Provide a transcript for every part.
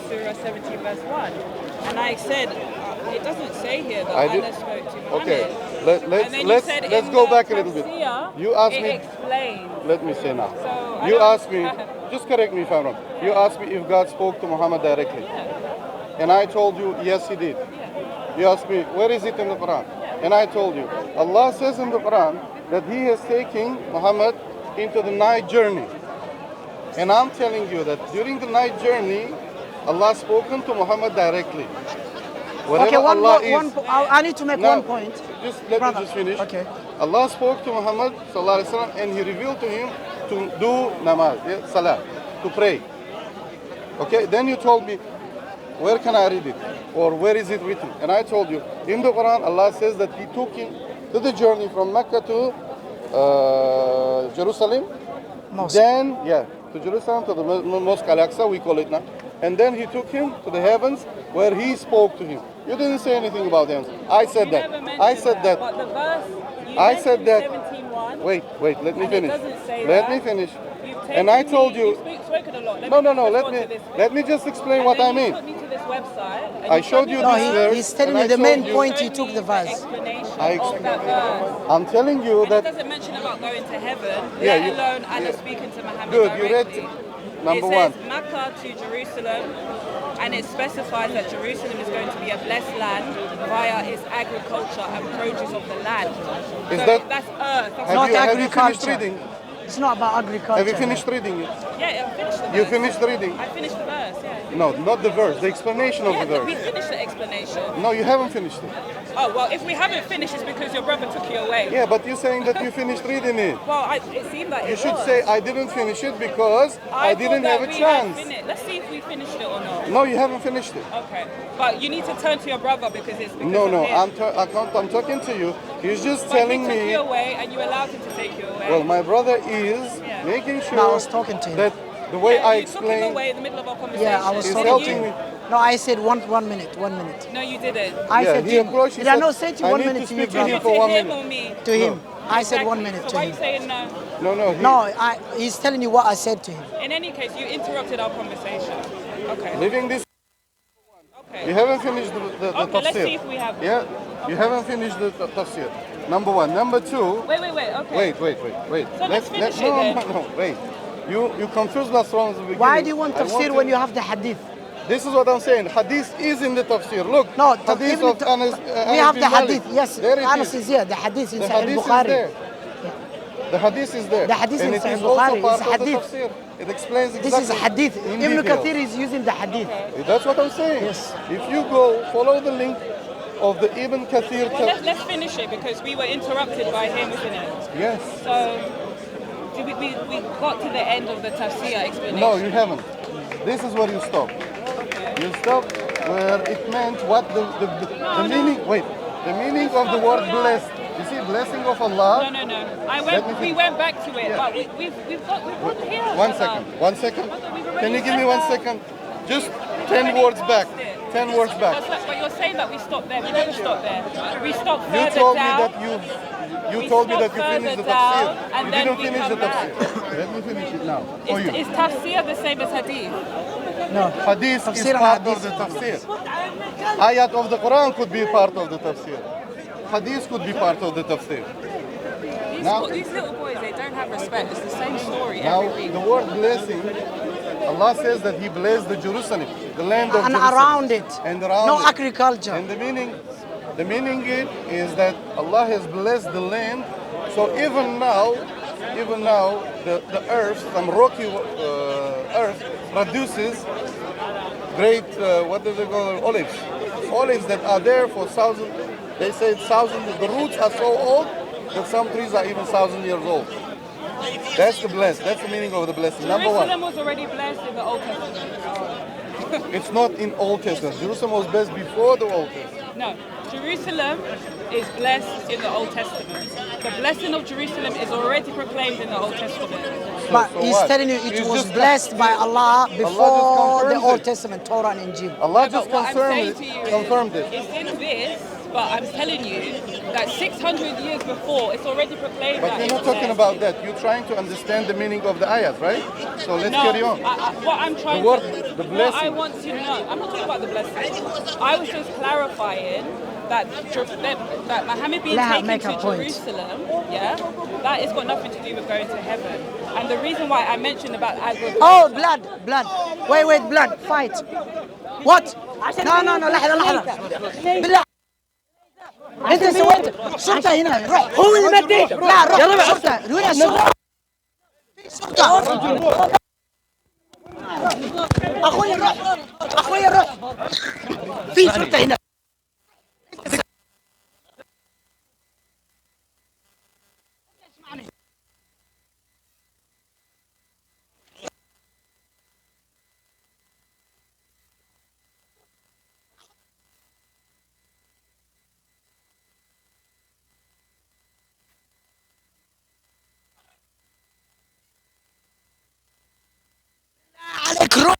Surah 17 verse 1. And I said, it doesn't say here that Allah spoke to Muhammad. Okay, let's go back a little bit. You asked me. Explains. Let me say now. So You asked me. Just correct me if I'm wrong. You asked me if God spoke to Muhammad directly, and I told you yes, He did. You asked me where is it in the Quran, and I told you Allah says in the Quran that He is taking Muhammad into the night journey, and I'm telling you that during the night journey, Allah spoken to Muhammad directly. Okay, I need to make one point. Just let me just finish. Okay. Allah spoke to Muhammad sallallahu alaihi wasallam, and He revealed to him to do namaz, salah, to pray. Okay. Then you told me, where can I read it, or where is it written? And I told you in the Quran, Allah says that He took him to the journey from Mecca to Jerusalem. Mosque. Then to Jerusalem, to the Mosque Al-Aqsa, we call it now. And then He took him to the heavens where He spoke to him. You didn't say anything about them. I said that. I said that. But the verse, I said that. 17:1. Wait, let me finish. Let Let me finish. And I told you. You've spoken a lot. No. Let me just explain what I mean. You took me to this website. I showed you No, this verse. he's telling and me I the main told you- point he took the verse. Explanation of that verse. I'm telling you And it that. doesn't mention about going to heaven, Yeah, let you- alone Allah yeah. speaking to Muhammad Good, you read directly. number It says one. Mecca to Jerusalem, and it specifies that Jerusalem is going to be a blessed land via its agriculture and produce of the land. Is So that- that's earth. That's Not Have you finished agriculture. reading? It's not about agriculture. Have you finished reading it? Yeah, I finished the verse. You finished reading? I finished the verse, yeah. No, not the verse. The explanation of Yeah, the we verse. finished the explanation. No, you haven't finished it. Oh, well, if we haven't finished, it's because your brother took you away. Yeah, but you're saying that you finished reading it. Well, it seemed like You it should was. say I didn't finish it because I thought didn't that have a we chance. had finished. Let's see if we finished it or not. No, you haven't finished it. Okay, but you need to turn to your brother because it's because No, of no, him. I'm talking to you. He's just But telling he took me. you away and you allowed him to take you away. Well, my brother is Yeah. making sure No, I was talking to him. that the way Yeah, I you took him explain. away in the middle of our conversation. Yeah, I was He's talking helping to me. you. No, I said one minute. No, you didn't. I Yeah, said he to him. approached, he Did I said, not say to I 1 need minute to to you, speak to brother? him To for 1 him minute. or me? To him. I said Exactly. 1 minute So to why are you him. saying no? No. No, he's telling you what I said to him. In any case, you interrupted our conversation. Okay. Leaving this, Okay. you haven't finished the Okay, let's tafsir. see if we have. Yeah, you haven't finished the tafsir. Number one. Number two. Wait. Okay. Wait. So let's finish it no, then. no, wait. You confused us from the beginning. Why do you want I tafsir to- when you have the hadith? This is what I'm saying. Hadith is in the tafsir. Look, No, hadith even of Anas, we Anas have bin the Malik. hadith. Yes, There it Anas is. is here. The hadith in The Sahih hadith is Bukhari. there. The hadith is there. The hadith and in it Sahih is also Bukhari is part of the hadith. tafsir. It explains exactly. This is hadith. in Ibn detail. Kathir is using the hadith. That's what I'm saying. Yes. If you go follow the link of the Ibn Kathir. Well, let's finish it because we were interrupted by him, isn't it? Yes. So we got to the end of the tafsir explanation. No, you haven't. This is where you stop. You stop where it meant what the meaning. Wait, the meaning of the word blessed. You see, blessing of Allah. No. We went back to it, but we've got here. One second. Can you give me 1 second? Just 10 words back. 10 words back. But you're saying that we stopped there. We never stopped there. We stopped You further told me down. that you told me that you stopped finished the further down, tafsir. and You then didn't we finish the come back. tafsir. Let me finish it now for you. Is tafsir the same as hadith? No. Hadith is Tafsir and part hadith. of the tafsir. Ayat of the Quran could be part of the tafsir. Hadith could be part of the tafsir. These little boys, they don't have respect. It's the same story Now, every week. the word blessing, Allah says that He blessed the Jerusalem, the land of And Jerusalem. around it. And around No it. agriculture. And the meaning is that Allah has blessed the land. So even now, the earth, some rocky earth, produces great, what do they call olives? Olives that are there for thousands. They say thousands. The roots are so old that some trees are even 1,000 years old. That's the blessed. That's the meaning of the blessing. Number one. Jerusalem was already blessed in the Old Testament. It's not in Old Testament. Jerusalem was blessed before the Old Testament. No, Jerusalem is blessed in the Old Testament. The blessing of Jerusalem is already proclaimed in the Old Testament. But So he's what? telling you it He's was just- blessed by Allah before the confirms Old it. Testament, Torah and Injil. Allah But just what I'm saying confirmed to it. you Confirmed is, it. it's in this, but I'm telling you that 600 years before, it's already proclaimed. But we're not talking about that. You're trying to understand the meaning of the ayat, right? So let's carry on. What I'm trying what I want to know, I'm not talking about the blessing. I was just clarifying that Muhammad being taken to Jerusalem, yeah, that has got nothing to do with going to heaven. And the reason why I mentioned about agriculture. Oh, blood. Wait, blood. Fight. What? No, لحظة. بالله. انت سويت شرطة هنا، روح. هو اللي مديك. لا روح. يلا شرطة. وين الشرطة؟ شرطة. اخوي روح. في شرطة هنا. عليك روح.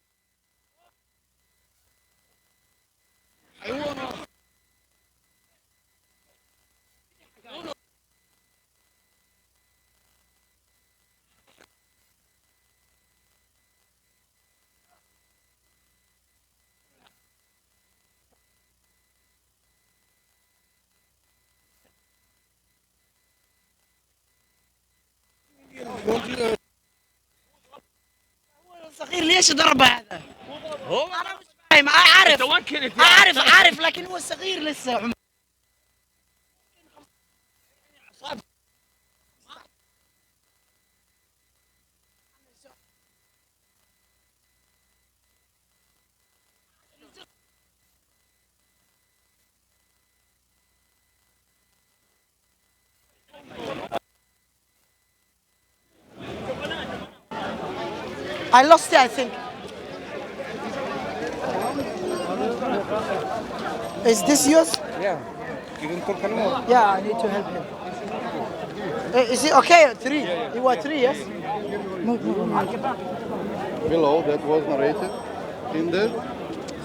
الصغير ليش ضربه هذا؟ انا مش فاهم. اعرف لكن هو صغير لسه. I lost it, I think. Is this yours? Yeah. You can talk anymore. Yeah, I need to help him. Is it okay? 3. You were 3, yes? Below, that was narrated in the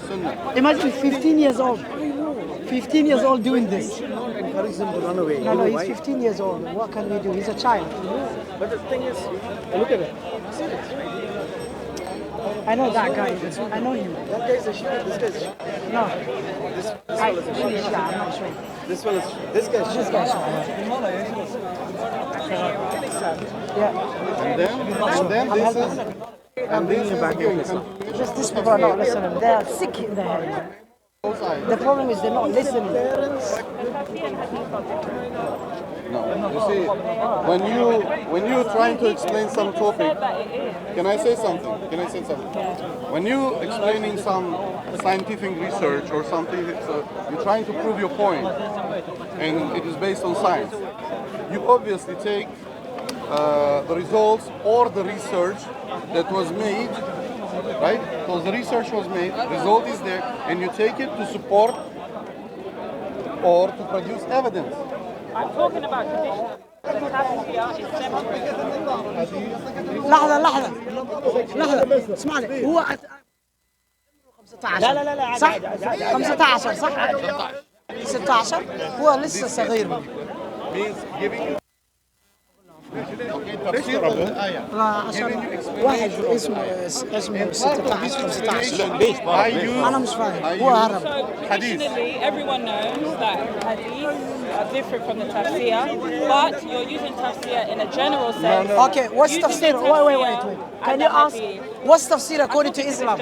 Sunnah. Imagine 15 years old. 15 years old doing this. Encourage them to run away. No, he's 15 years old. What can we do? He's a child. But the thing is, look at it. I know that guy. I know him. That guy's a Shia. This guy's a Shia. No. This I'm not sure. This one is. This guy's Shia. This guy's yeah. And then this is. And this is These people are not listening. They are sick in the head. The problem is they're not listening. No, you see, when you're trying to explain some topic, can I say something? When you explaining some scientific research or something, you're trying to prove your point, and it is based on science. You obviously take the results or the research that was made, right? Because the research was made, result is there, and you take it to support or to produce evidence. I'm talking about tradition. The tafsir is separate. لحظة اسمعني هو 15 لا صح 15 صح 16 هو لسه صغير Means giving you واحد اسمه 16 15 أنا مش فاهم هو هرب. Traditionally, everyone knows that hadith are different from the tafsir, but you're using tafsir in a general sense. Okay, what's tafsir? Wait. Can you ask? What's tafsir according to Islam?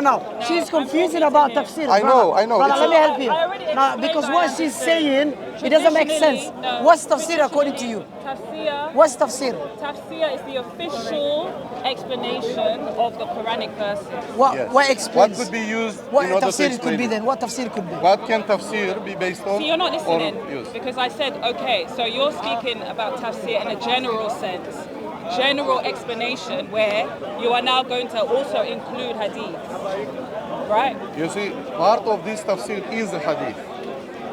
No. She's confusing about tafsir. I know. Brother, let me help you. No, because what she's saying, it doesn't make sense. What's tafsir according to you? What's tafsir? Tafsir is the official explanation of the Quranic verses. What explains? What could be used What in order to tafsir explain could be it? then? What tafsir could be? What can tafsir be based on? See, you're not listening or used? because I said, okay, so you're speaking about tafsir in a general sense, general explanation where you are now going to also include hadith, right? You see, part of this tafsir is a hadith.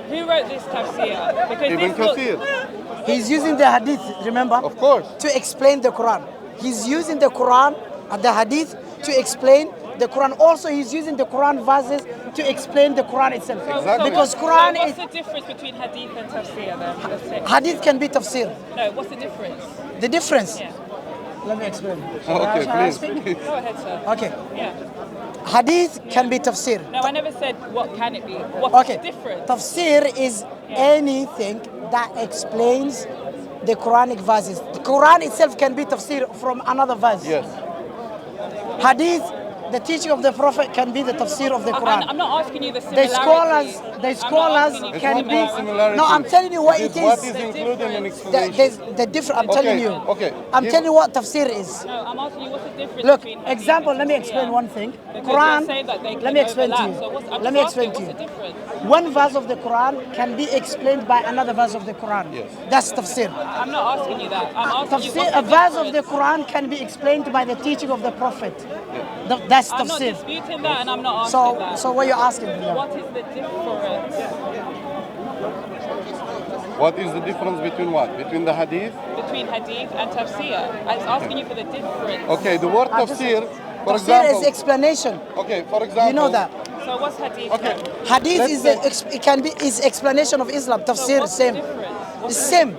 Who wrote this tafsir? Because Ibn Kathir. He's using the hadith, remember? Of course. To explain the Quran. He's using the Quran and the hadith to explain the Quran. Also, he's using the Quran verses to explain the Quran itself. Exactly. Because Quran what's is the difference between hadith and tafsir then? Let's say. hadith can be tafsir. No, what's the difference? The difference. Yeah. Let me explain. Okay, Shall I please. speak? Go ahead, sir. Okay. Yeah. Hadith can be tafsir. No, I never said what can it be. What's Okay. the difference? Tafsir is anything that explains the Quranic verses. The Quran itself can be tafsir from another verse. Yes. Hadith, the teaching of the Prophet can be the tafsir of the Quran. I'm not asking you the The similarity. scholars I'm not asking you can the be. similarity. No, I'm telling you what it What is. is The included in difference. explanation? The different. I'm telling you. Okay. I'm telling you what tafsir is. No, I'm asking you what's the difference Look, between hadith example. and Let me tafsir? explain one thing. Because Quran. you're saying that they Let can me explain to overlap. you. So I'm Let me just explain asking, to you. what's the difference? One verse of the Quran can be explained by another verse of the Quran. Yes. That's tafsir. I'm not asking you that. I'm asking you Tafsir, what's a the verse of the difference? Quran can be explained by the teaching of the Prophet. That's I'm not tafsir. disputing that and I'm not asking that. So what you're asking? Bilal? What is the difference What is the difference between what? Between the hadith? between hadith and tafsir? I was asking you for the difference. Okay, the word I just- tafsir, for Tafsir example. is explanation. Okay, for example. You know that. So what's hadith? Okay. then? Hadith Let's is say- it can be is explanation of Islam. So Tafsir what's same. the difference? It's same.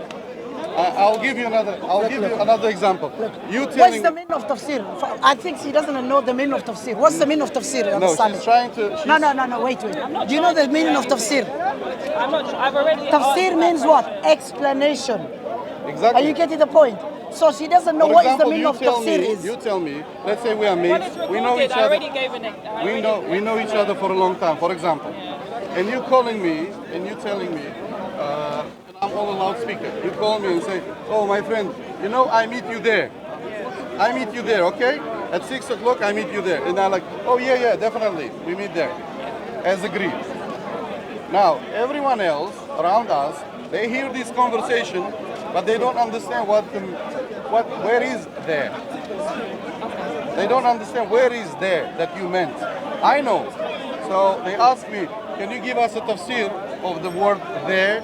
I'll give you another example. You What's telling the meaning of tafsir? I think she doesn't know the meaning of tafsir. What's the meaning of tafsir? You No, understand she's it? trying to. No, wait. not Do you know trying the to meaning do of tafsir? I'm not. I've already. Tafsir answered means that what? question. Explanation. Exactly. Are you getting the point? So she doesn't know For what is the example, meaning you of tell tafsir me. is. You tell me. Let's say we are Well, mates. it's We know recorded. each I other. already gave an. We know each other for a long time. For example, and you calling me and you telling me, and I'm on a loudspeaker. You call me and say, "Oh, my friend, you know I meet you there. I meet you there, okay? At 6 o'clock I meet you there." And I'm like, "Oh yeah, definitely, we meet there, as agreed." Now everyone else around us, they hear this conversation, but they don't understand where is there. They don't understand where is there that you meant. I know. So they ask me, can you give us a tafsir of the word there?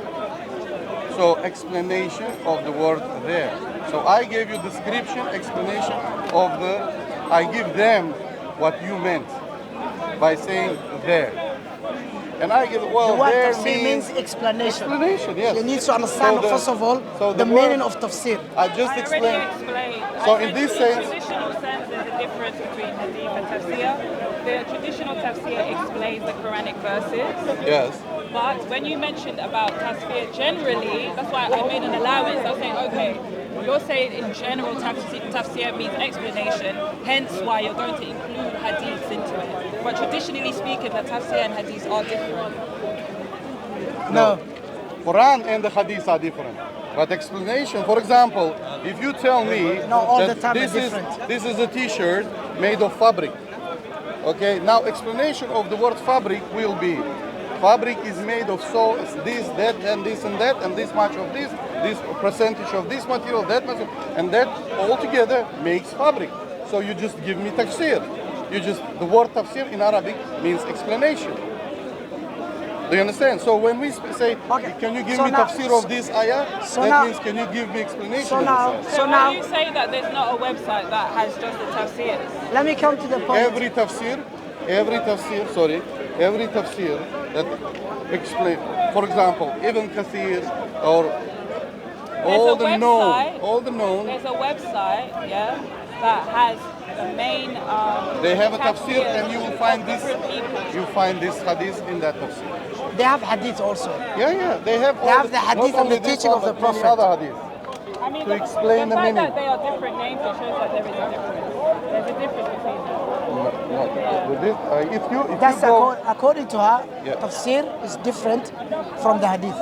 So explanation of the word there. So I gave you description, explanation of I give them what you meant by saying there. And I give, The well, word there tafsir means explanation. explanation, yes. You need to understand, So first of all, so the word- meaning of tafsir. I just I already explained. explained. So I in said this in sense- traditional sense, there's a difference between hadith and tafsir. The traditional tafsir explains the Quranic verses. Yes. But when you mentioned about tafsir generally, that's why I made an allowance. I was saying, okay, you're saying in general tafsir means explanation, hence why you're going to include hadiths into it. But traditionally speaking, the tafsir and hadiths are different. No. Quran and the hadith are different. But explanation, for example, if you tell me No, all that the time this they're is different. this is a t-shirt made of fabric. Okay, now explanation of the word fabric will be fabric is made of so this, that, and this and that, and this much of this percentage of this material, that much, and that all together makes fabric. So you just give me tafsir. The word tafsir in Arabic means explanation. Do you understand? So when we say, Okay. can you give So me now- tafsir of this ayah? so That now- means, can you give me explanation So of now, this ayah? So so how now, do you say that there's not a website that has just the tafsirs? let me come to the point. Every tafsir that explain, for example, Ibn Kathir or all the known, There's a website, yeah, that has the main. they have a tafsir, tafsirs and you will find of this. different people. You find this hadith in that tafsir. They have hadith also. Yeah, they have. They have the hadith not and the only this teaching one, of the but many Prophet. other hadith. I mean, To explain the fact meaning. that they are different names, it shows that there is a difference. There's a difference between them. With this, if you That's go, according to her, Yeah. tafsir is different from the hadith.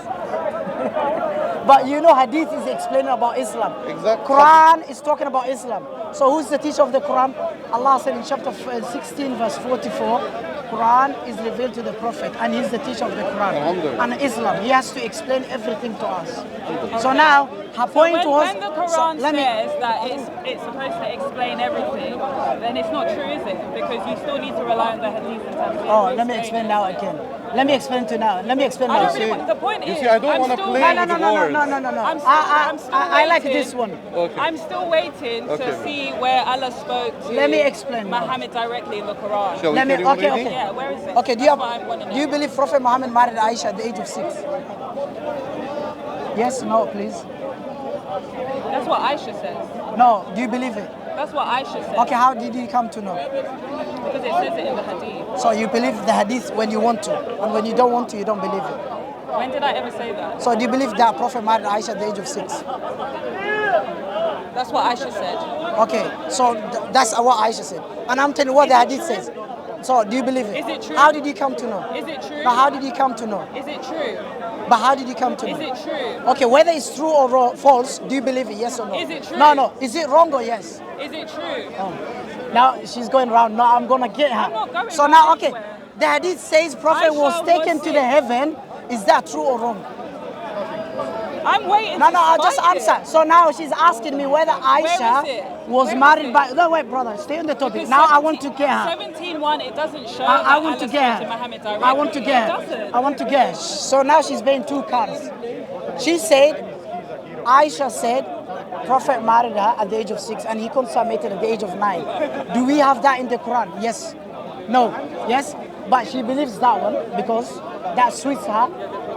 But you know, hadith is explaining about Islam. Exactly. Quran is talking about Islam. So who's the teacher of the Quran? Allah said in chapter 16, verse 44, Quran is revealed to the Prophet, and he's the teacher of the Quran Alhamdulillah. and Islam. He has to explain everything to us. So now, her point When, was. when the so Quran let me- says that it's supposed to explain everything, then it's not true, is it? Because you still need to rely on the hadith and tafsir. Oh, to let me explain now again. Let me explain to you now. Let me explain I now. don't really want, the point You is, see, I don't I'm wanna still play No, waiting. no, with no, no, words. no, no, no, no. I'm still, I'm still I like waiting. this one. Okay. I'm still waiting Okay. to see where Allah spoke to Let me explain now. Muhammad directly in the Quran. Shall we Let me. carry on Okay, reading? okay. Yeah, where is it? Okay. That's what I want to know. Do you believe Prophet Muhammad married Aisha at the age of 6? Yes. No, please. That's what Aisha says. No. Do you believe it? That's what Aisha says. Okay. How did you come to know? Because it says it in the hadith. So you believe the hadith when you want to, and when you don't want to, you don't believe it. When did I ever say that? So do you believe that Prophet married Aisha at the age of 6? That's what Aisha said. Okay, so that's what Aisha said. And I'm telling you what the hadith says. So do you believe it? Is it true? How did you come to know? Is it true? But how did you come to know? Is it true? But how did you come to know? Is it true? Okay, whether it's true or false, do you believe it? Yes or no? Is it true? No, no. Is it wrong or yes? Is it true? Now she's going around. Now I'm gonna get her. I'm not going so now, round okay, anywhere. the hadith says Prophet Aisha was taken was to the sick. heaven. Is that true or wrong? I'm waiting. No, to no, I'll just find answer. it. So now she's asking me whether Aisha is it? was Where is married it? by. No, wait, brother, stay on the topic. Because now I want to get her. 17:1, it doesn't show I that want to Allah get spoke to her. Muhammad directly. I want to get It her. doesn't. I want to get her. So now she's paying 2 cards. She said, Aisha said, Prophet married her at the age of 6 and he consummated at the age of 9. Do we have that in the Quran? Yes. No. Yes. But she believes that one because that suits her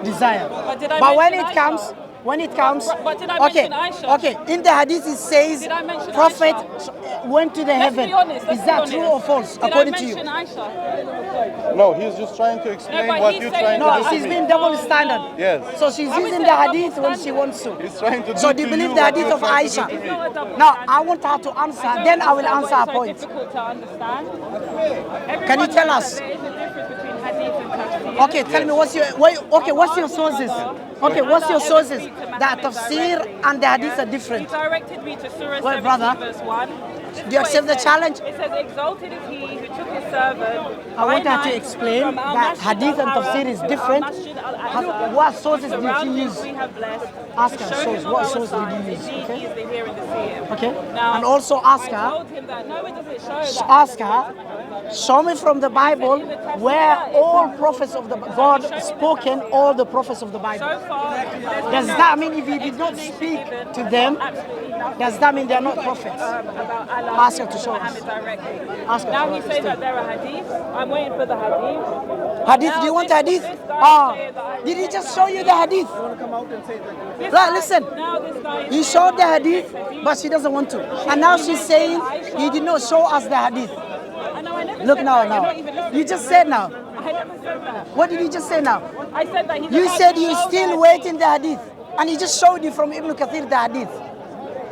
desire. But did I when mention it Aisha? comes, when it comes, But did I okay, mention Aisha? okay. In the hadith it says Did I mention Prophet Aisha? went to the Let's heaven. be honest. Is that true or false? Did according I to you? mention Aisha? No, he's just trying to explain but what he's you're saying trying to No, do to she's me. being double No, standard. no. Yes. So she's How is using it the a double hadith when she standard? wants to. He's trying to So do do you to believe you the what hadith you're of trying to Aisha? do to me. Not a double Now, standard. I want her to answer, I don't then I will understand answer why her it's so point. difficult to understand. Can you Everyone tell knows us? that there is a difference between hadith and tafsir. Okay, tell me what's your sources? Okay, what's your sources? That tafsir and the hadith are He different. directed me to Surah Well, 17 brother, verse 1. This do is you what accept it the says. challenge? It says, exalted is he who took his servant. I want by her to night explain from Al that Masjid hadith and Al tafsir Haram is to Al different. Masjid Al Aqsa, What sources whose did she surroundings use? we have blessed. Ask to her, show source. him of What our source did you signs. use? Indeed, Okay. he is the hearing, the seeing. Okay. Now, And also ask I her. told him that no, it doesn't show that. Ask her, show me from the Bible where all prophets of the God spoken, all the prophets of the Bible. So far, Does that mean if he did not speak to them, does that mean they are not prophets? about Allah Ask her to show us. Muhammad directly. Ask her Now to he show says us. that there are hadiths. I'm waiting for the hadith. Hadith, Now do you want this- hadith? this guy is saying that I Did he reject just the show you the hadith? This Right, guy- listen. Now this guy is He saying showed the that I hadith, reject hadith. but she doesn't want to. And now she's saying he did not show us the hadith. I know, I never Look said now, that. You're now. not even listening. You just said now. I never said that. What did you just say now? I said that he's You about said to you're show still that. waiting the hadith. And he just showed you from Ibn Kathir the hadith.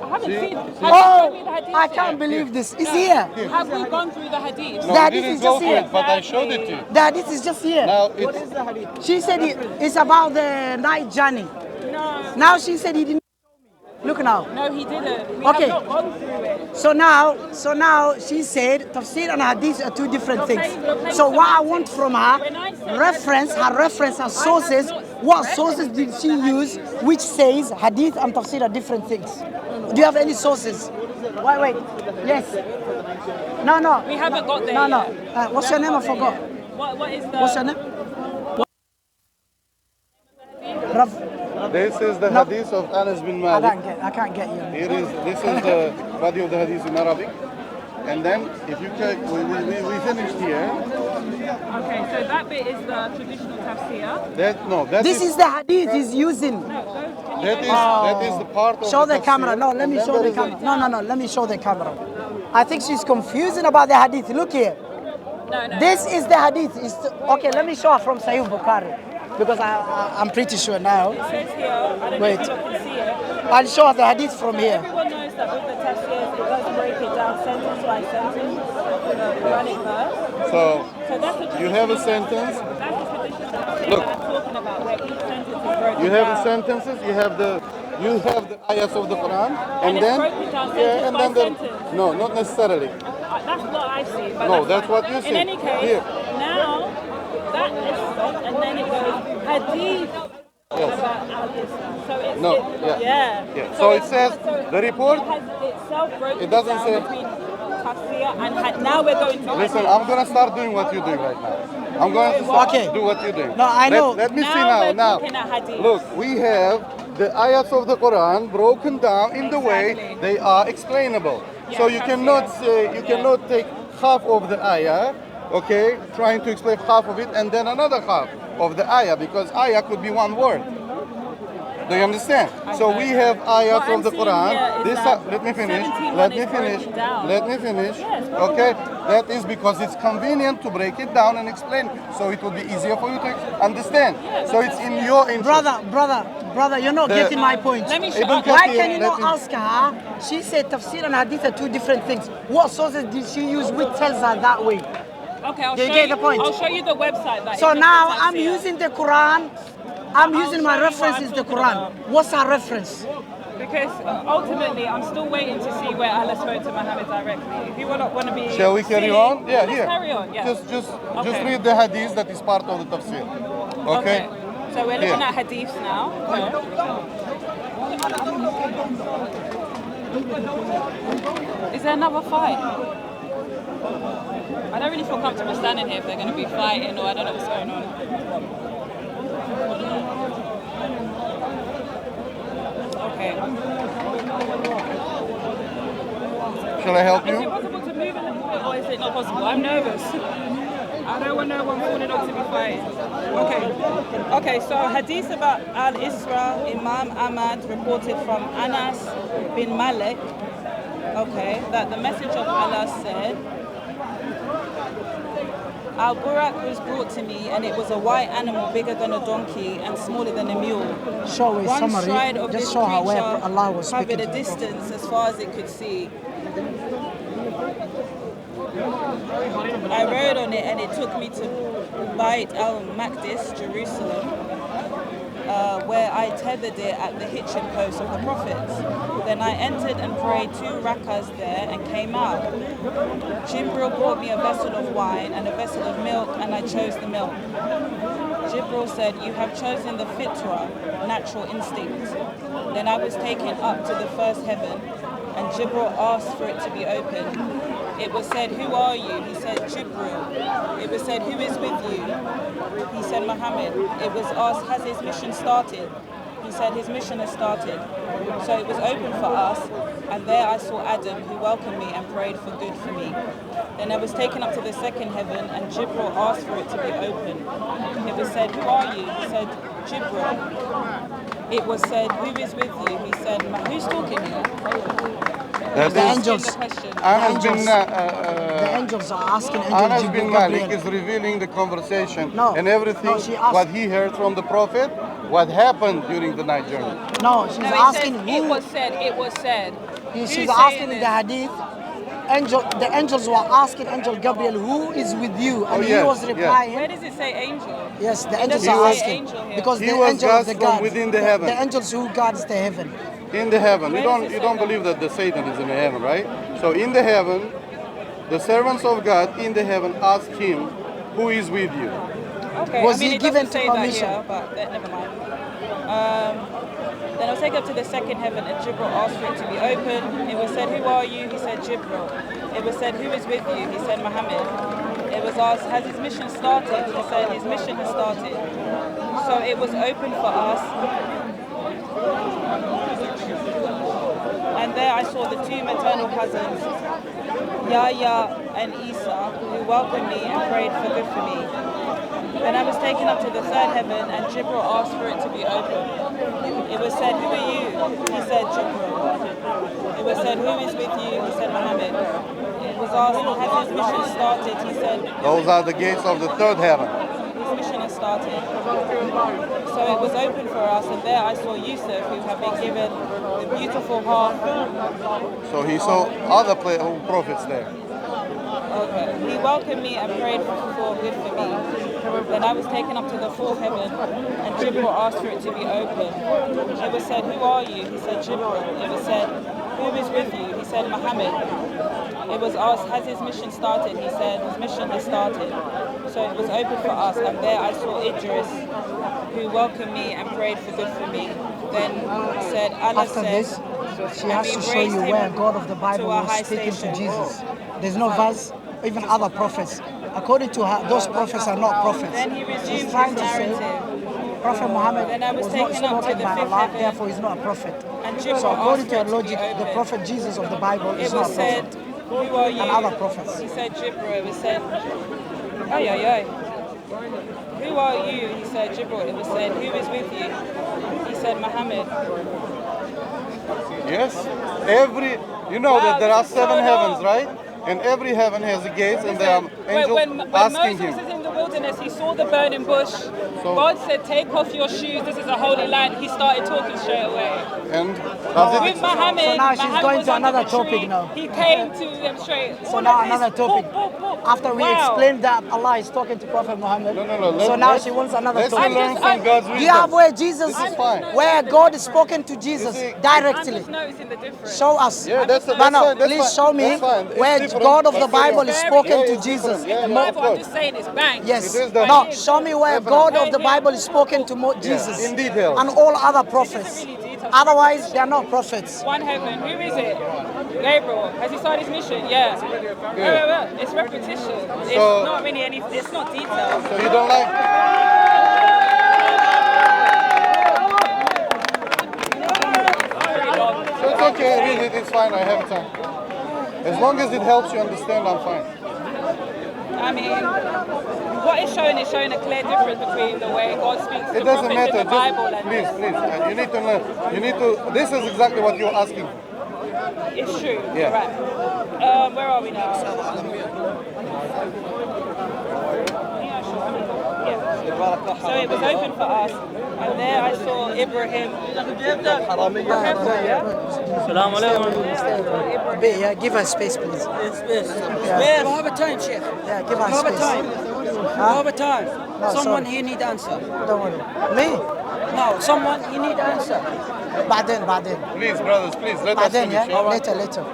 I haven't seen. Have you shown me Oh, the hadith I yet? can't believe this. It's here. Have we gone through the hadith? No, The we hadith didn't is go just through here. it, but I showed it to you. The hadith is just here. Now it's She said it's about the night journey. No. Now she said he didn't. Look now. No, he didn't. We Okay. have not gone through it. So now she said tafsir and hadith are two different things. So what I want from her, reference, her sources. What sources did she use which says hadith and tafsir are different things? Do you have any sources? Wait. Yes. No. We haven't got there No. yet. What's your name? I forgot. What is the... What's your name? Rav, this is the No. hadith of Anas bin I Malik. can't get you. This is the body of the hadith in Arabic. And then if you check, we finished here. Okay, so that bit is the traditional tafsir. This is the hadith he's using. that is the part of Show the tafsir. camera. No, let And me then show there the is camera. No. Let me show the camera. I think she's confusing about the hadith. Look here. No. This is the hadith. Okay, let me show her from Sahih Bukhari because I'm pretty sure now. It says here, I don't Wait. know if you can see it. I'll show her the hadith from here. Everyone knows that with the tafsirs, it does break it down sentence by sentence, the Quranic verse. So So that's the you have a sentence. That's the traditional tafsir Look. that I'm talking about, where each sentence is broken You have the down. sentences. You have the ayahs of the Quran, And it's then broken down sentence and by then sentence. no, not necessarily. That's what I see. But No, that's fine. what you see. In any case, Here. now that is stopped, and then it goes hadith about al-Islam. So it's No, it, yeah. yeah. So it says the report. It has itself broken It doesn't down say- between tafsir, and now we're going to Listen, hadith. I'm gonna start doing what you're doing right now. I'm going to start Okay. do what you're doing. No, I know. Let me see Now we're now. talking at hadith. Look, we have the ayats of the Quran broken down in the way Exactly. they are explainable. So Yeah, you tafsir. cannot say, you cannot take half of the ayah, okay, trying to explain half of it, and then another half of the ayah, because ayah could be one word. Do you understand? So we have ayahs What of I'm the seeing Quran. here is This that let me finish. 71 Let me is finish. broken down. Let me finish. Yes, Okay? That is because it's convenient to break it down and explain, so it will be easier for you to understand. So it's in your interest. Brother, you're not getting my point. Let me show Ibn okay. Why Kathir, can you let not me- ask her? She said tafsir and hadith are two different things. What sources did she use which tells her that way? Okay, I'll Do you show get you. the point? I'll show you the website that. So Ibn now Kathir I'm tafsir. using the Quran. I'm I'll using show my you what reference I'm is the talking Quran. about. What's our reference? Because ultimately, I'm still waiting to see where Allah spoke to Muhammad directly. If you want to be Shall we carry silly, on? Yeah, let's here. carry on. Yeah. Just Okay. read the hadith that is part of the tafsir. Okay? So we're looking Yeah. at hadiths now. Okay. Is there another fight? I don't really feel comfortable standing here if they're going to be fighting, or I don't know what's going on. Okay. Shall I help Is it you? possible to move a little bit, or is it not possible? I'm nervous. I don't want no one falling off to be fighting. Okay, so hadith about Al-Isra, Imam Ahmad reported from Anas bin Malik, okay, that the Messenger of Allah said, Al-Burak was brought to me, and it was a white animal bigger than a donkey and smaller than a mule. Show a One summary. stride of Just this show her where creature Allah was speaking covered a to the Prophet. distance as far as it could see. I rode on it, and it took me to Bait al-Maqdis, Jerusalem, where I tethered it at the hitching post of the prophets. Then I entered and prayed 2 rakas there and came out. Jibril brought me a vessel of wine and a vessel of milk, and I chose the milk. Jibril said, "You have chosen the fitrah, natural instinct." Then I was taken up to the first heaven, and Jibril asked for it to be opened. It was said, "Who are you?" He said, "Jibril." It was said, "Who is with you?" He said, "Muhammad." It was asked, "Has his mission started?" He said, "His mission has started." So it was open for us, and there I saw Adam, who welcomed me and prayed for good for me. Then I was taken up to the second heaven, and Jibril asked for it to be opened. It was said, "Who are you?" He said, "Jibril." It was said, "Who is with you?" He said, "Who's talking here?" That The is angels. The question. Anas bin The angels are asking angel Anas bin Jibril Malik Gabriel. is revealing the conversation No, and everything, no, she asked- what he heard from the Prophet, what happened during the night journey. No, she's No, it asking says, who. it was said, it was said. She's Who's asking saying in the this? hadith. The angels were asking Angel Gabriel, "Who is with you?" And Oh, he yes, was yes. replying, Where does it say angel? "Yes, the It angels doesn't are say asking angel here. because He the was angel of God's the from God, within the heaven. the angels who guards the heaven." In the heaven. Where You does don't it you say don't that? believe that the Satan is in the heaven, right? So in the heaven, the servants of God in the heaven ask him, "Who is with you?" Okay, Was I mean, he it given doesn't to say permission? that here, but never mind. Then I was taken up to the second heaven, and Jibril asked for it to be open. It was said, "Who are you?" He said, "Jibril." It was said, "Who is with you?" He said, "Muhammad." It was asked, "Has his mission started?" He said, "His mission has started." So it was open for us. And there I saw the 2 maternal cousins, Yahya and Isa, who welcomed me and prayed for good for me. Then I was taken up to the third heaven, and Jibril asked for it to be opened. It was said, "Who are you?" He said, "Jibril." It was said, "Who is with you?" He said, "Muhammad." It was asked, "Has his mission started?" He said, Those are the gates of the third heaven. "His mission has started." So it was open for us, and there I saw Yusuf, who had been given the beautiful half. So he saw other prophets there. Okay. He welcomed me and prayed for good for me. Then I was taken up to the fourth heaven, and Jibril asked for it to be open. It was said, "Who are you?" He said, "Jibril." It was said, "Who is with you?" He said, "Muhammad." It was asked, "Has his mission started?" He said, "His mission has started." So it was open for us, and there I saw Idris, who welcomed me and prayed for good for me. Then said, Allah After said, this, she and has we to show raised you him where God of the Bible to a was high speaking to station. Jesus. There's no verse, even other prophets. According to her, those prophets are not prophets. Then he She's resumed trying his to say narrative. Prophet Muhammad Then I was was not taken up to spoken the by fifth Allah, heaven, therefore he's not a prophet. and Jibril So according asked to for her it to be logic, the opened. Prophet Jesus of the Bible It is was not a said, prophet. who are you? And other prophets. He said, Jibril. It was said, ay, ay, ay. Who are you? He said, Jibril. It was said, who is with you? He said, Muhammad. Yes. You know that there are this is 7 so heavens, long. right? And every heaven has a gate, and there are angels When asking Moses him. was in the wilderness, he saw the burning bush. So- God said, take off your shoes. This is a holy land. He started talking straight away. And does With it? Muhammad, So now she's Muhammad going was to under another the topic tree. now. He came to them straight. So All now of this, another topic. boop, boop, boop. After we Wow. explained that Allah is talking to Prophet Muhammad, No. so now she wants another Let's topic. learn from God's wisdom. Do you have where Jesus, This is fine. where God is spoken to Jesus see, I'm directly? just noticing the difference. Show us. Yeah, that's no, fine. That's please fine. show me That's fine. It's where different, God of but the carry Bible on. is Very spoken Yeah, to it's Jesus. different. Yeah, In the yeah, of Bible, I'm course. just saying it's bang. Yes. It is the- No, show me where Definitely. God of the Bible is spoken to Jesus. in detail. And all other prophets. really detail. Otherwise, they are not prophets. One heaven. Who is it? Gabriel. Has he started his mission? Yeah. Wait. It's repetition. It's So- not really any. It's not detail. So you don't like? Very long. So it's okay. Read it. It's fine. I have time. As long as it helps you understand, I'm fine. I mean, what it's showing a clear difference between the way God speaks to It doesn't prophets matter. in the Bible Just, and please. You need to learn. You need to. This is exactly what you're asking. it's true. Yeah. You're right. Where are we now? Yeah. So it was open for us, and there I saw Ibrahim. السلام عليكم. A bit, yeah, give her space, please. Where? Have a time, Sheikh. Yeah, give her Have a space. time. Have a time. No, Someone sorry. he need answer. Don't worry. Me? No, someone he need answer. بعدين. Please, brothers. Please let us بعدين, finish. yeah? Later.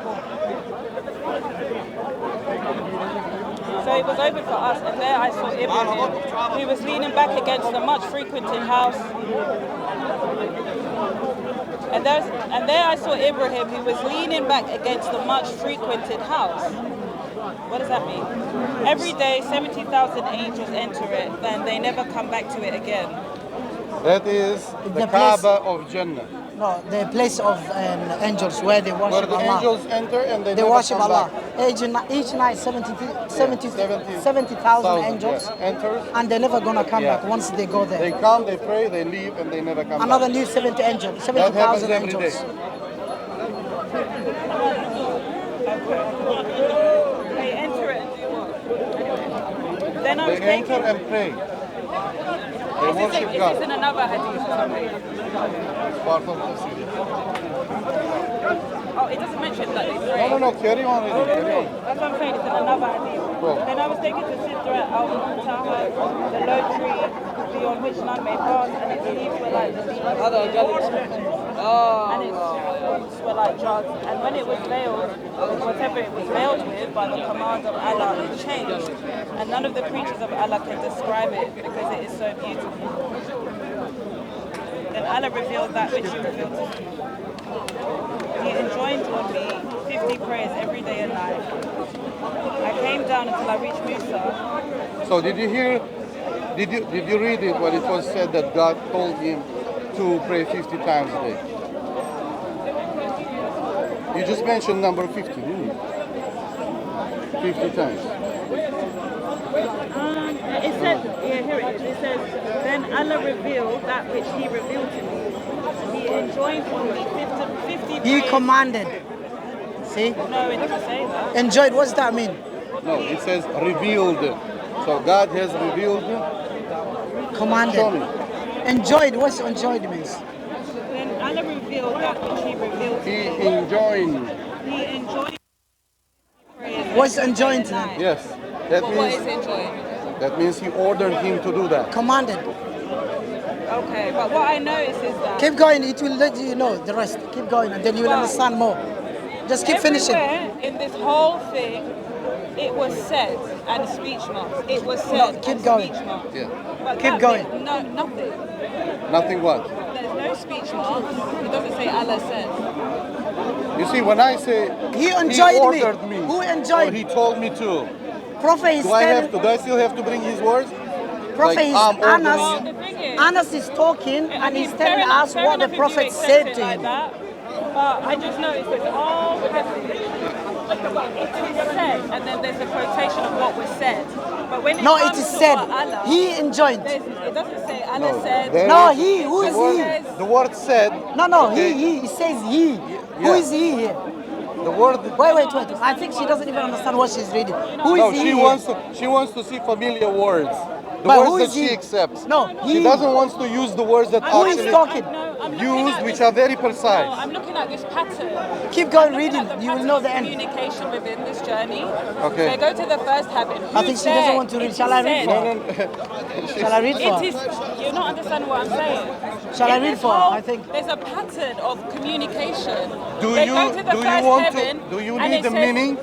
So it was open for us, and there I saw Ibrahim, who was leaning back against the much frequented house. And there I saw Ibrahim, who was leaning back against the much frequented house. What does that mean? Every day, 70,000 angels enter it, and they never come back to it again. That is the The place- Kaaba of Jannah, No, the place of angels where they where worship the Allah. angels enter and they They never worship come Allah. back. Each night, 70,000 Thousand, angels, yeah, enters. and they're never gonna come Yeah. back once they go there. They come, they pray, they leave, and they never come Another back. new 70 angels, That happens 70,000 every angels. day. They enter it and do what? Then I They was thinking, enter and pray. They is worship this God. in another hadith or something? It's part of the series. Oh, it doesn't mention that they pray. No, carry on reading, carry on. That's what I'm saying, it's in another hadith. Cool. Then I was taken to Sidra al-Muntaha, the low tree beyond which none may pass, and its leaves were like the leaves of the and its fruits were like drugs. And when it was veiled, whatever it was veiled with by the command of Allah, it changed. And none of the creatures of Allah can describe it because it is so beautiful. Then Allah revealed that which He revealed to me. He enjoined on me 50 prayers every day and night. I came down until I reached Musa. So did you hear, did you read it when it was said that God told him to pray 50 times a day? You just mentioned number 50, didn't you? 50 times. It says, here it is. It says, then Allah revealed that which He revealed to me. He enjoined on me 50 He prayers. commanded. See? No, it doesn't say that. Enjoyed, what's that mean? No, it says revealed. So God has revealed. Commanded. Show me. Enjoyed, what's enjoyed means? Then Allah revealed that which He revealed to He me. enjoined. He enjoined prayers What's every day enjoined and then? night. Yes. That What is means enjoined? that means he ordered him to do that. Commanded. Okay, but what I notice is that Keep going, it will let you know the rest. Keep going and then you will Wow. understand more. Just keep finishing. everywhere in this whole thing, it was said, and speech marks. It was said, No, keep and going. speech marks. Yeah. But Keep that going. bit, no, nothing. Nothing what? There's no speech marks. It doesn't say Allah said. You see, when I say He enjoyed me. ordered me, Who enjoyed or he told me to, Prophet is do I have telling, to? Do I still have to bring his words? Prophet like, is ordering Well, Anas. the thing is, Anas is talking I and mean, he's telling fair us enough what the if you Prophet accept said it to like him. that, but I just noticed it's all it is said, and then there's a quotation of what was said. But when it No, comes it is to said. what Allah, He enjoined. it doesn't say Allah No, said. there No, is- he. Who the is word, he? The word said. No, okay, he. He says he. Who Yeah. is he here? The word. Wait. I think she doesn't even understand what she's reading. Who No, is he she here? wants to. She wants to see familiar words. The But words who that is she he? accepts. No, She he. doesn't want to use the words that Who is actually talking? I'm looking used, at which this- are very No, precise. I'm looking at this pattern. Keep going I'm looking reading. at the You will pattern know of the end. communication within this journey. Okay. So go to the first habit. I think she doesn't want to read. Shall I read for her? Shall I read for It her? is. You're not understanding what I'm saying. Shall I In read this for her? whole- I think. there's a pattern of communication. Do They you go to the do you first want heaven, to? Do you and need it the says- meaning?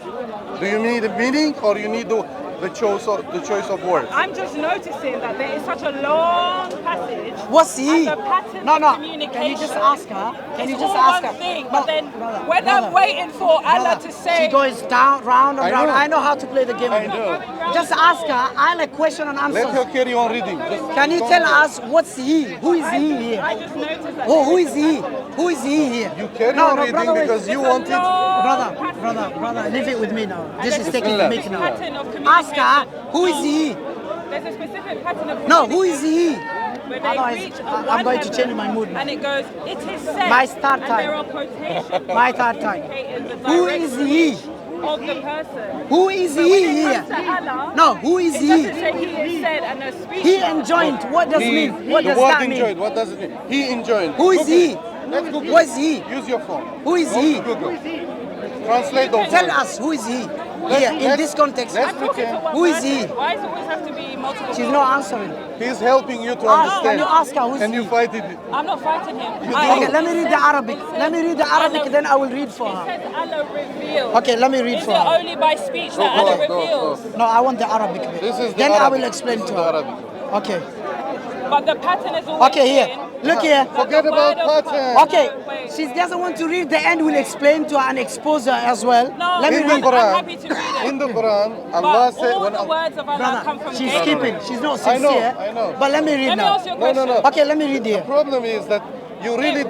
Do you need the meaning, or you need the choice of words? I'm just noticing that there is such a long passage. What's he? And the pattern No. of communication. Can you just ask her? Can you It's just all ask one her? thing, No, but then brother, when brother, I'm waiting for Allah brother, to say, she goes down, round and I round. know. I know how to play the game. I know. Just ask her. I like question and Let her answers. carry on reading. Can you tell us what's he? Who is he here? I just noticed that. Oh, who is he? Who is he here? You carry No, on no, reading brother, wait. because you It's a want it. long Brother, leave it with me now. This is taking Bismillah. the mic now. pattern of Ask her, communication. who is he? There's a specific pattern of No, who is he? where they Otherwise, reach I'm one going to heaven, change my mood now. And it goes, it is said. My start and time. there are quotations. My third time. indicating the Who direct is he? reach Of the person. Who is But when he it here? comes to Allah, No, who is it he? doesn't say he is said and a speech. He mark. enjoined. What does He, mean? What the does word that enjoyed. mean? What does it mean? He enjoyed. Who is Google he? it. Let's Google Who it. is he? Use your phone. Who is Go he? to Google. Translate those Tell words. us, who is he? Let's- Here, in let's- this context. let's I'm talking to pretend. one Who is he? person. Why does it always have to be multiple She's people? not answering. He's helping you to Ask, understand. can you ask her who's Can you he? fight it? I'm not fighting him. Okay, let me read the Arabic. Let me read the Arabic, then I will read for It her. says Allah reveals. Okay, let me read Is for it her. only by speech Go, that go, Allah go, reveals? go. No, I want the Arabic bit. This is the Then I Arabic. will explain This to is the her. Arabic. Okay. But the pattern is always Okay, here. been Look here. that Forget the about word of- pattern. Okay, Wait. she doesn't want to read the end. We'll explain to her and expose her as well. No, Let me In the read. I'm Quran, happy to read it. in the Quran, But Allah said, all when the words of Allah come Brother, from she's Gabriel. skipping. She's not I know, sincere. I know. But let me read Let me now. ask you a No, no, question. no. Okay, let me read the here. problem is that you really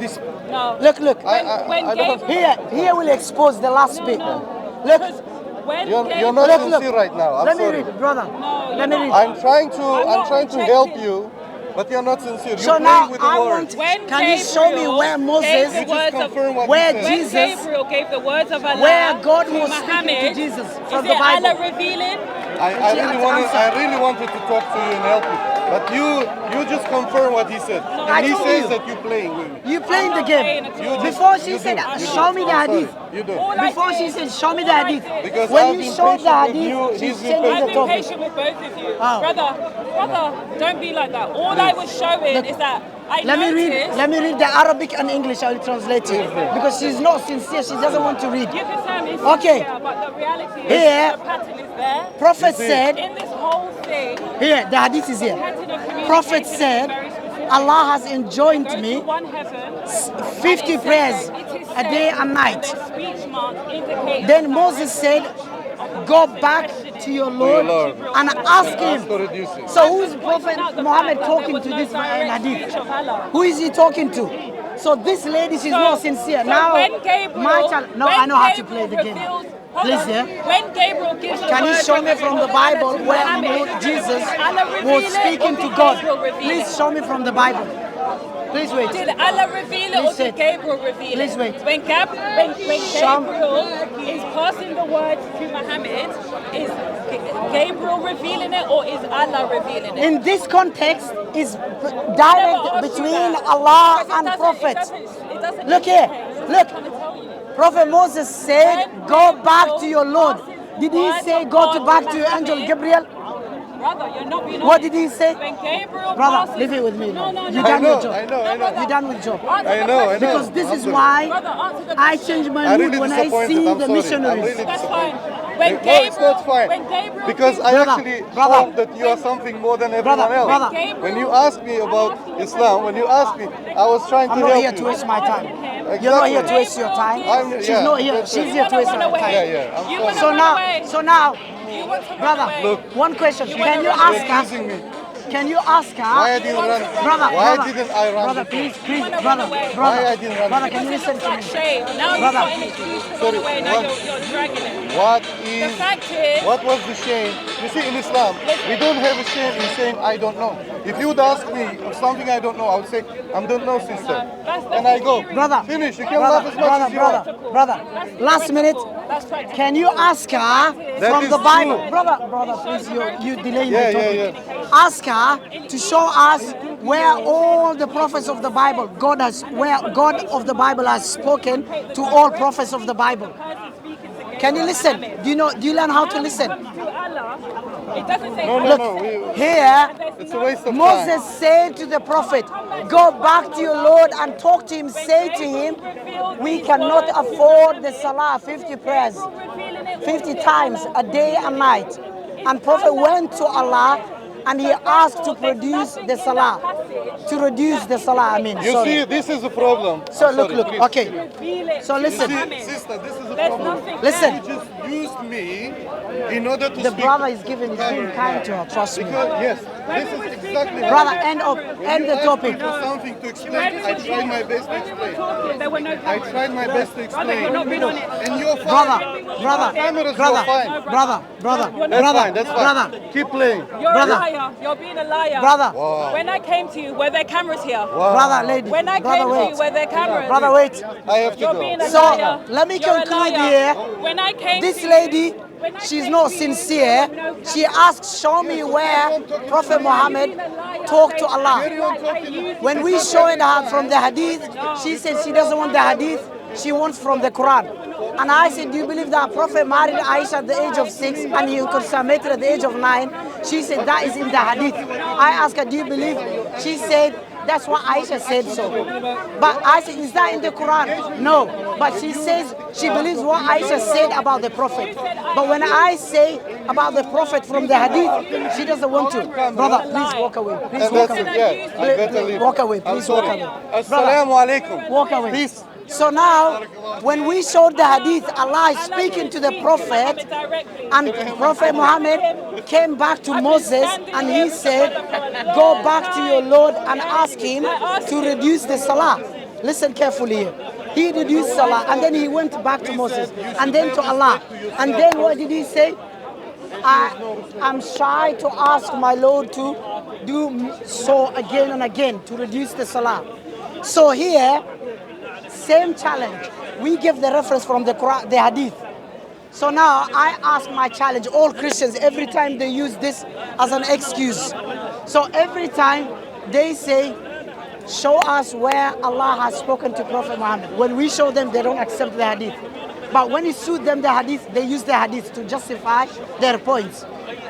No. Look. When I don't. Gabriel- Here we'll expose the last bit. No. Look. Because when You're Gabriel- not Look. sincere right now. I'm Let me sorry. read, brother. No, Let you're me not. read. I'm trying to I'm not help rejecting. you, but you're not sincere. So You're now playing with the I words. want. When Can you show me Gabriel where gave Moses, the You words just of- confirm what where he said. When Jesus- Gabriel gave the words of Allah where God to was speaking to Muhammad, Jesus is from it the Bible? Allah revealing? I She had to answer. really wanted to talk to you and help you, but you just confirm what he said. I And he told says you. that you're playing with me. You playing I'm the not game. playing at all. Before she You said, do. You show do. me the I'm sorry. hadith. You do. All I Before she did- said, show me the all I hadith. did- Because When I've you been showed the patient with hadith, you, she's he's been changing I've the been topic. patient with both of you. Oh. Brother, don't be like that. All I was showing is that I Let me noticed. read the Arabic and English. I will translate it because she's not sincere. She doesn't want to read. You can say I'm Okay. insincere, but the reality is Here. the pattern is there. Prophet see. said, In this whole thing, here the hadith is here. pattern of communication Prophet is said, very specific. Allah has enjoined Go to me one heaven, 50 and it prayers says that it is a day said, and night. there's speech marks indicating Then the Moses said, go back to your Lord Lord. and ask Ask him. to reduce it. So who is Just Prophet pointing out the Muhammad fact that talking there to was this no direct hadith? speech of Allah. Who is he talking to? So this lady, she's not sincere. So Now, when Gabriel, my child, no, when I know how to play Gabriel the game. reveals- hold Please, on. yeah. When Gabriel gives the Can you word show me from the Bible to where Muhammad, Jesus did Allah was reveal it speaking or to did God? Gabriel reveal Please it? show me from the Bible. Please wait. Did Allah reveal it or Please did sit. Gabriel reveal Please it? wait. When Show- Gabriel is passing the word to Muhammad, is Gabriel revealing it or is Allah revealing it? In this context, is I never direct asked you between that. Allah Because it and doesn't- Prophet. it doesn't Look here, indicate. That's look. what I'm trying to tell you. Prophet Moses said, When go back Gabriel to your Lord. passes Did he words say, of go God to back to to your angel Muhammad, Gabriel? Brother, you're not being What honest. did he say? When Gabriel Brother, passes, leave it with me. No, no, You no. done your I job. know. You done with job. Answer I the know. question. Because this is Absolutely. why Brother, answer the I question. change my I'm mood really when I disappointed. see I'm the sorry. I'm missionaries. really That's disappointed. fine. When No, it's not Gabriel, fine. when Gabriel Because came- I Brother, actually brother. hope that you are something more than everyone else. brother. When you ask me about Islam, when you ask me, I was trying to I'm not help here you. to waste my time. Exactly. You're not here to waste your time. She's yeah, not here. that's She's it. here to waste run her away. time. Yeah, I'm You sorry. wanna So run now, away. so now, You want to run brother, away. Look. one question. You Can wanna you run ask away. her? Accusing me. Can you ask her? Why I didn't run? Brother, Why brother, didn't I run brother, before? please, wanna run brother, away. brother, Why I didn't run brother, before? can you Because listen it to looks me? like shame. Now you've Brother. got an excuse to Sorry, run away. Now what- you're dragging it. What The is? fact is, What was the shame? You see, in Islam, we don't have a shame in saying I don't know. If you would ask me of something I don't know, I would say I don't know, sister, and I go. Brother, Finish. You can brother, laugh as much brother, as you want. brother. Last minute. that's practical. Can you ask her That from is the Bible, true. brother? Please, you delay Yeah, the yeah, topic. yeah. Ask her to show us where all the prophets of the Bible, where God of the Bible has spoken to all prophets of the Bible. Can you listen? Do you learn how to listen? It doesn't say No, no, Look, no. here, It's a waste of Moses time. said to the prophet, go back to your Lord and talk to him. Say to him, we cannot afford the salah, 50 prayers, 50 times a day and night. And prophet went to Allah and he asked to produce the salah, to reduce the salah, You see, this is a problem. So I'm look, sorry, please. okay. So You listen. see, sister, this is a There's problem. nothing Listen. You just used me in order to The speak. brother is being kind to her, trust me. Because, yes, this is exactly Brother, what end the topic. for something to explain. I tried my best to explain. There were no I tried my best to explain. You're not being honest. And you're fine. Brother, Cameras, you're fine. brother, That's fine, that's fine. brother. Keep playing. You're Brother. a liar. You're being a liar. Brother. Wow. When I came to you, were there cameras here? Brother, lady. When I brother, came to wait. you, were there cameras? Brother, wait. I have to You're go. being a So, liar. let me You're a conclude liar. here. When I came This to lady, you, when I she's came not to you, sincere. there were no She cameras. asks, show me where Prophet Muhammad talked to Allah. When we showed her from the hadith, she said she doesn't want the hadith, she wants from the Quran. And I said, do you believe that Prophet married Aisha at the age of 6 and he consummated at the age of 9? She said, that is in the hadith. I asked her, do you believe? She said, that's what Aisha said so. But I said, is that in the Quran? No. But she says she believes what Aisha said about the Prophet. But when I say about the Prophet from the hadith, she doesn't want to. Brother, please walk away. Please And walk that's it, away. yeah. I better leave. Walk away. I'm Please walk sorry. away. Assalamu alaikum. Walk away. Peace. So now, when we showed the hadith, Allah is speaking to the Prophet, and Prophet Muhammad came back to Moses and he said, go back to your Lord and ask him to reduce the salah. Listen carefully here. He reduced salah and then he went back to Moses and then to Allah. And then what did he say? I'm shy to ask my Lord to do so again and again to reduce the salah. So here, same challenge. We give the reference from the Quran, the hadith. So now I ask my challenge, all Christians, every time they use this as an excuse. So every time they say, show us where Allah has spoken to Prophet Muhammad. When we show them, they don't accept the hadith. But when it suits them, the hadith, they use the hadith to justify their points.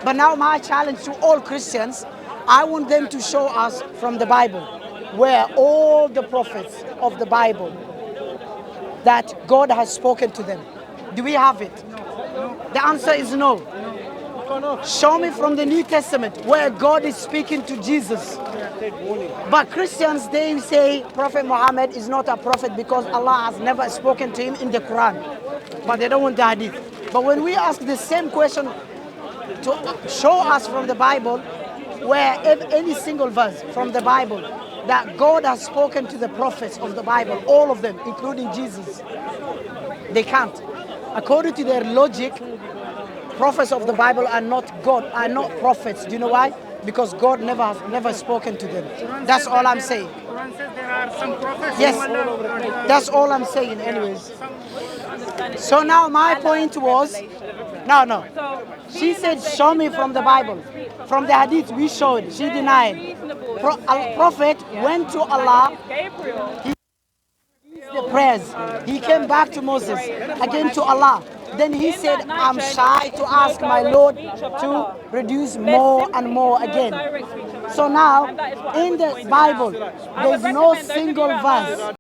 But now my challenge to all Christians, I want them to show us from the Bible, where all the prophets of the Bible, that God has spoken to them. Do we have it? The answer is no. Show me from the New Testament where God is speaking to Jesus. But Christians, they say Prophet Muhammad is not a prophet because Allah has never spoken to him in the Quran. But they don't want the hadith. But when we ask the same question to show us from the Bible, where any single verse from the Bible that God has spoken to the prophets of the Bible, all of them, including Jesus, they can't. According to their logic, prophets of the Bible are not God, are not prophets. Do you know why? Because God never spoken to them. That's all I'm saying. Quran says there are some prophets. Yes, that's all I'm saying anyways. So now my point was, no. She said, show me from the Bible. From the hadith we showed, she denied. Prophet went to Allah, he did the prayers. He came back to Moses, again to Allah. Then he said, I'm shy to ask my Lord to reduce more and more again. So now, in the Bible, there's no single verse